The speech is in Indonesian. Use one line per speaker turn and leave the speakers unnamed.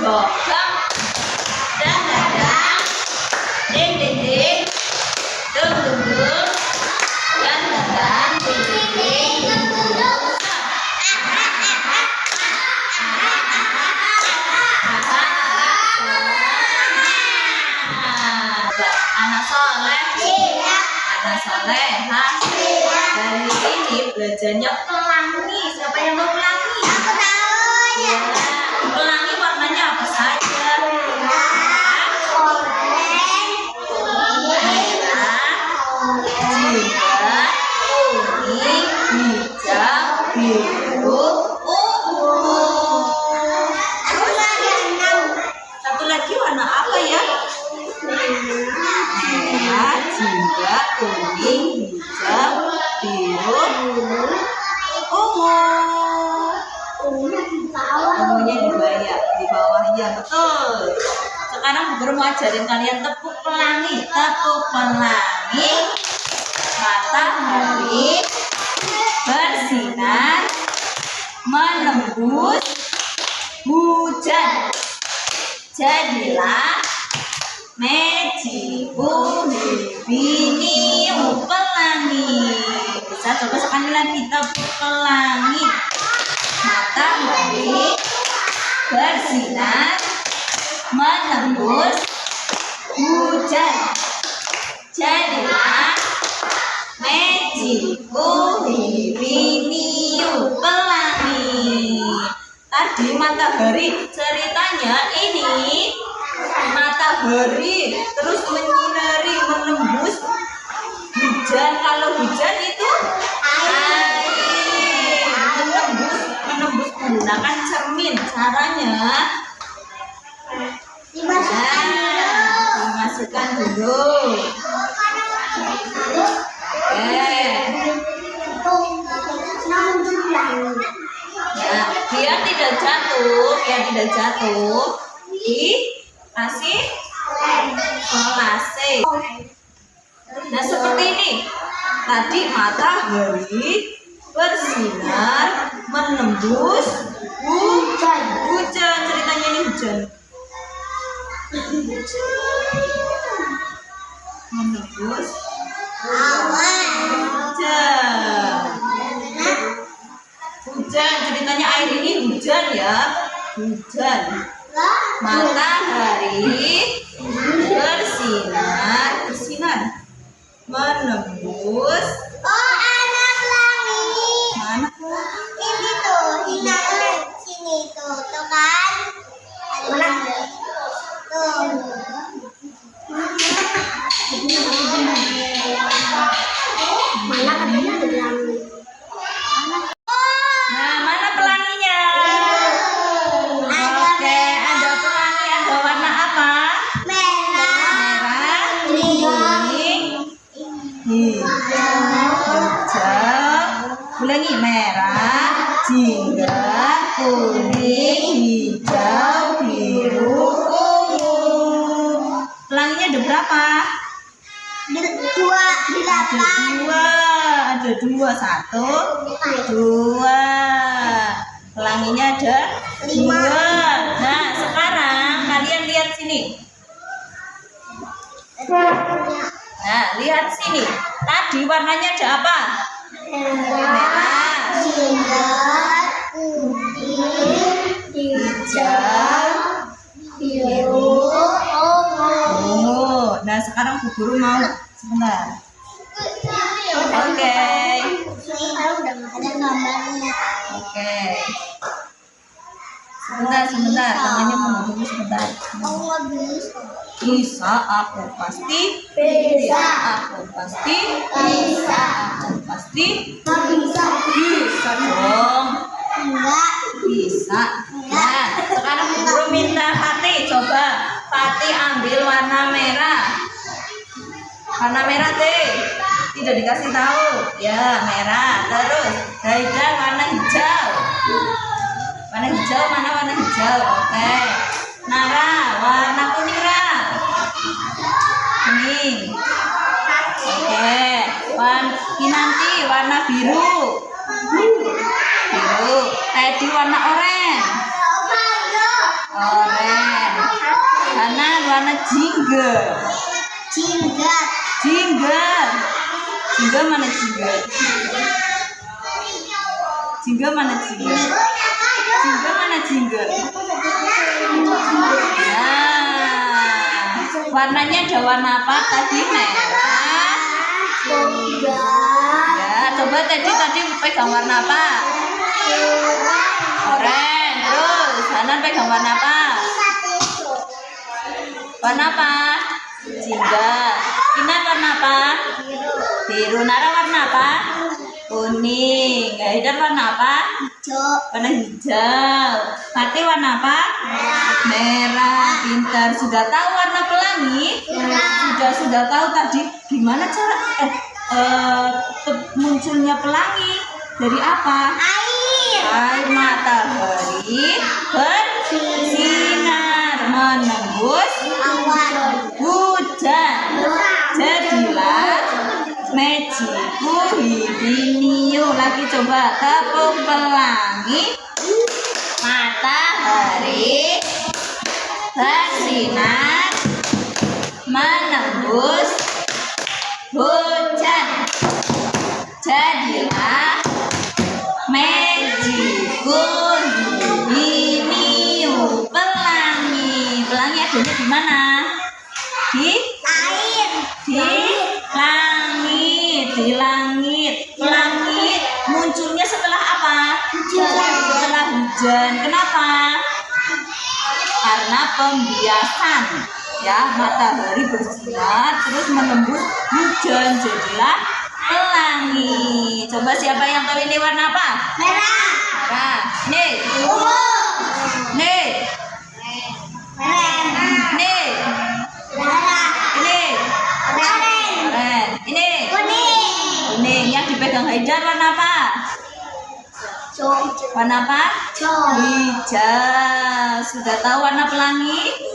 Dogem, dang dang dang, ding ding ding, dung dung dung, dang dang dang, ding ding ding, dung dung dung. Anak soleh, anak soleha. Hari ini belajarnya pelangi. Siapa yang mau pelangi?
Aku tahu ya.
Pelangi warnanya apa saja? Merah, kuning, hijau, biru, ungu. Satu lagi warna apa ya? Merah, jingga, kuning, hijau, biru, ungu. Ungunya di bawah ya, betul. Sekarang guru mau ajarin kalian tepuk pelangi. Tepuk pelangi. Matahari bersinar menembus hujan. Jadilah Magic Bini pelangi. Bisa coba sekali lagi, tepuk pelangi. Matahari bersinar menembus hujan. Jadilah Magic Bini pelangi. Tadi matahari, ceritanya ini matahari terus menyinari, menembus hujan. Kalau hujan itu air, menembus menggunakan cermin. Caranya dimasukkan dulu. Ya, biar tidak jatuh, dikasih kolase. Nah, seperti ini. Tadi matahari bersinar menembus hujan. Ceritanya ini hujan. Menembus hujan. Ceritanya air ini hujan ya. Hujan. Matahari bersinar menembus.
Oh, anak pelangi.
Mana?
Ini tuh, sini tuh kan? Mana? Tuh. Mana katanya pelangi?
Nah, mana pelanginya? Oke, ada pelangi, ada warna apa? Merah, kuning, hijau. Ulangi, merah, jingga, kuning, hijau, biru, ungu. Pelanginya ada berapa? Ada dua. Satu, dua. Pelanginya ada 2. Nah, sekarang kalian lihat sini. Nah, lihat sini. Tadi warnanya ada apa? Merah, hijau, biru, ungu. Nah, sekarang Bu Guru mau sebentar. Oke. Oke. Sebentar. Tangannya mau sebentar. Bisa aku pasti. Bisa aku pasti. Bisa dong.
Enggak.
Bisa. Nah, sekarang Bu Guru minta Fatih. Coba Fatih ambil warna merah. Warna merah deh. Tidak dikasih tahu. Ya, merah. Terus Haida warna hijau. Warna hijau, mana warna hijau? Oke. Nara, warna kuning, Ra. Kuning. Oke. Kinanti warna biru. Biru. Teddy warna oranye. Oren. Hanan warna jingga.
Jingga.
Jingga. Jingga mana jingga? Jingga mana jingga? Jingga mana jingga? Nah, warnanya ada warna apa tadi? Merah. Ya, coba tadi pegang warna apa? Oren. Terus Hanan pegang warna apa? Warna apa? Jingga. Kinan warna apa? Biru. Nara warna apa? Kuning. Haider warna apa?
Hijau.
Warna hijau. Pati warna apa? Merah. Pintar. Sudah tahu warna pelangi? Sudah tahu tadi gimana cara munculnya pelangi? Dari apa? Air matahari bersinar menembus hujan. Jadilah Magiku Hibiniu. Lagi coba tepung pelangi matahari bersinar menembus hujan. Jadilah Magiku Hibiniu. Pelangi. Pelangi adanya di mana? Di langit. Di langit. Langit munculnya setelah apa? Setelah hujan. Kenapa? Karena pembiasan. Ya, matahari bersinar terus menembus hujan, jadilah pelangi. Coba siapa yang tahu ini warna apa?
Merah.
Merah. Nih.
Ungu.
Nih.
Merah.
Nih.
Merah.
Ini.
Oren.
Oren. Ini.
Kuning.
Kuning. Yang dipegang Haidar warna apa?
Hijau.
Warna apa?
Hijau.
Hijau. Sudah tahu warna pelangi?